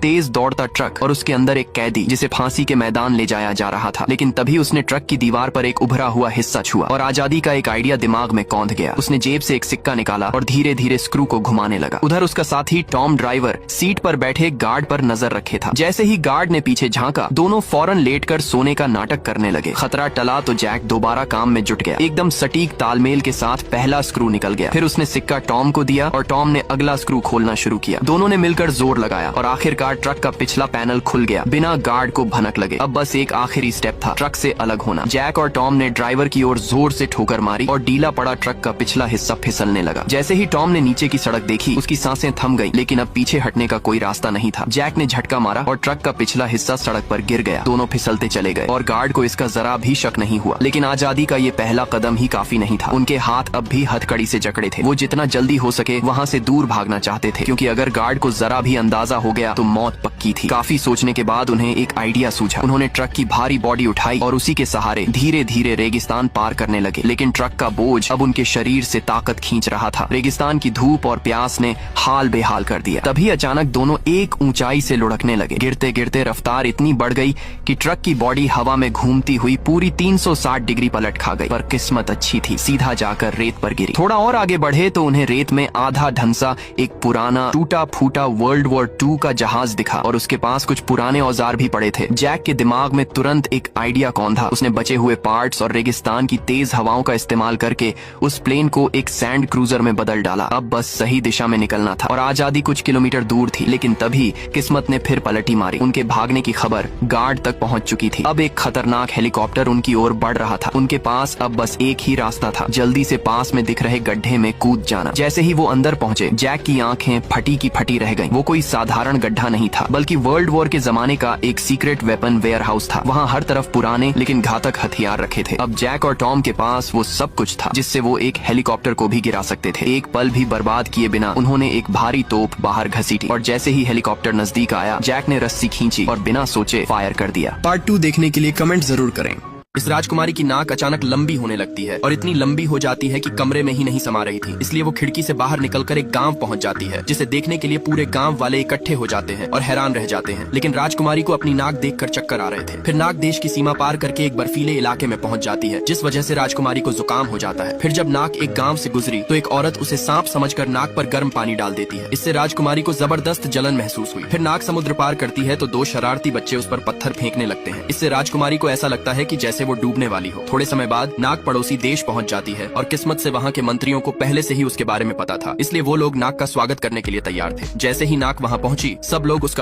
तेज दौड़ता ट्रक और उसके अंदर एक कैदी जिसे फांसी के मैदान ले जाया जा रहा था। लेकिन तभी उसने ट्रक की दीवार पर एक उभरा हुआ हिस्सा छुआ और आजादी का एक आइडिया दिमाग में कौंध गया। उसने जेब से एक सिक्का निकाला और धीरे धीरे स्क्रू को घुमाने लगा। उधर उसका साथी टॉम ड्राइवर सीट पर बैठे गार्ड पर नजर रखे था। जैसे ही गार्ड ने पीछे झांका, दोनों फौरन लेटकर सोने का नाटक करने लगे। खतरा टला तो जैक दोबारा काम में जुट गया। एकदम सटीक तालमेल के साथ पहला स्क्रू निकल गया। फिर उसने सिक्का टॉम को दिया और टॉम ने अगला स्क्रू खोलना शुरू किया। दोनों ने मिलकर जोर लगाया और आखिरकार ट्रक का पिछला पैनल खुल गया बिना गार्ड को भनक लगे। अब बस एक आखिरी स्टेप था, ट्रक से अलग होना। जैक और टॉम ने ड्राइवर की ओर जोर से ठोकर मारी और डीला पड़ा ट्रक का पिछला हिस्सा फिसलने लगा। जैसे ही टॉम ने नीचे की सड़क देखी, उसकी सांसें थम गई, लेकिन अब पीछे हटने का कोई रास्ता नहीं था। जैक ने झटका मारा और ट्रक का पिछला हिस्सा सड़क पर गिर गया। दोनों फिसलते चले गए और गार्ड को इसका जरा भी शक नहीं हुआ। लेकिन आजादी का ये पहला कदम ही काफी नहीं था। उनके हाथ अब भी हथकड़ी से जकड़े थे। वो जितना जल्दी हो सके वहाँ से दूर भागना चाहते थे, क्योंकि अगर गार्ड को जरा भी अंदाजा हो गया तो मौत पक्की थी। काफी सोचने के बाद उन्हें एक आइडिया सूझा। उन्होंने ट्रक की भारी बॉडी उठाई और उसी के सहारे धीरे धीरे रेगिस्तान पार करने लगे। लेकिन ट्रक का बोझ अब उनके शरीर से ताकत खींच रहा था। रेगिस्तान की धूप और प्यास ने हाल बेहाल कर दिया। तभी अचानक दोनों एक ऊंचाई से लुढ़कने लगे। गिरते गिरते रफ्तार इतनी बढ़ गई कि ट्रक की बॉडी हवा में घूमती हुई पूरी 360 डिग्री पलट खा गई। पर किस्मत अच्छी थी, सीधा जाकर रेत पर गिरी। थोड़ा और आगे बढ़े तो उन्हें रेत में आधा ढंसा एक पुराना टूटा फूटा वर्ल्ड वॉर 2 का जहाज दिखा और उसके पास कुछ पुराने औजार भी पड़े थे। जैक के दिमाग में तुरंत एक आइडिया कौंधा। उसने बचे हुए पार्ट्स और रेगिस्तान की तेज हवाओं का इस्तेमाल करके उस प्लेन को एक सैंड क्रूजर में बदल डाला। अब बस सही दिशा में निकलना था और आजादी कुछ किलोमीटर दूर थी। लेकिन तभी किस्मत ने फिर पलटी मारी। उनके भागने की खबर गार्ड तक पहुंच चुकी थी। अब एक खतरनाक हेलीकॉप्टर उनकी ओर बढ़ रहा था। उनके पास अब बस एक ही रास्ता था, जल्दी से पास में दिख रहे गड्ढे में कूद जाना। जैसे ही वो अंदर पहुंचे, जैक की आंखें फटी की फटी रह गईं। वो कोई साधारण गड्ढा नहीं था, बल्कि वर्ल्ड वॉर के जमाने का एक सीक्रेट वेपन वेयर हाउस था। वहाँ हर तरफ पुराने लेकिन घातक हथियार रखे थे। अब जैक और टॉम के पास वो सब कुछ था जिससे वो एक हेलीकॉप्टर को भी गिरा सकते थे। एक पल भी बर्बाद किए बिना उन्होंने एक भारी तोप बाहर घसीटी और जैसे ही हेलीकॉप्टर नजदीक आया, जैक ने रस्सी खींची और बिना सोचे फायर कर दिया। पार्ट 2 देखने के लिए कमेंट जरूर करें। इस राजकुमारी की नाक अचानक लंबी होने लगती है और इतनी लंबी हो जाती है कि कमरे में ही नहीं समा रही थी। इसलिए वो खिड़की से बाहर निकलकर एक गांव पहुंच जाती है, जिसे देखने के लिए पूरे गांव वाले इकट्ठे हो जाते हैं और हैरान रह जाते हैं। लेकिन राजकुमारी को अपनी नाक देखकर चक्कर आ रहे थे। फिर नाक देश की सीमा पार करके एक बर्फीले इलाके में पहुंच जाती है, जिस वजह से राजकुमारी को जुकाम हो जाता है। फिर जब नाक एक गाँव से गुजरी तो एक औरत उसे सांप समझकर नाक पर गर्म पानी डाल देती है। इससे राजकुमारी को जबरदस्त जलन महसूस हुई। फिर नाक समुद्र पार करती है तो 2 शरारती बच्चे उस पर पत्थर फेंकने लगते हैं। इससे राजकुमारी को ऐसा लगता है कि जैसे वो डूबने वाली हो। थोड़े समय बाद नाक पड़ोसी देश पहुंच जाती है और किस्मत से वहां के मंत्रियों को पहले से ही उसके बारे में पता था, इसलिए वो लोग नाक का स्वागत करने के लिए तैयार थे। जैसे ही नाक वहां पहुंची, सब लोग उसका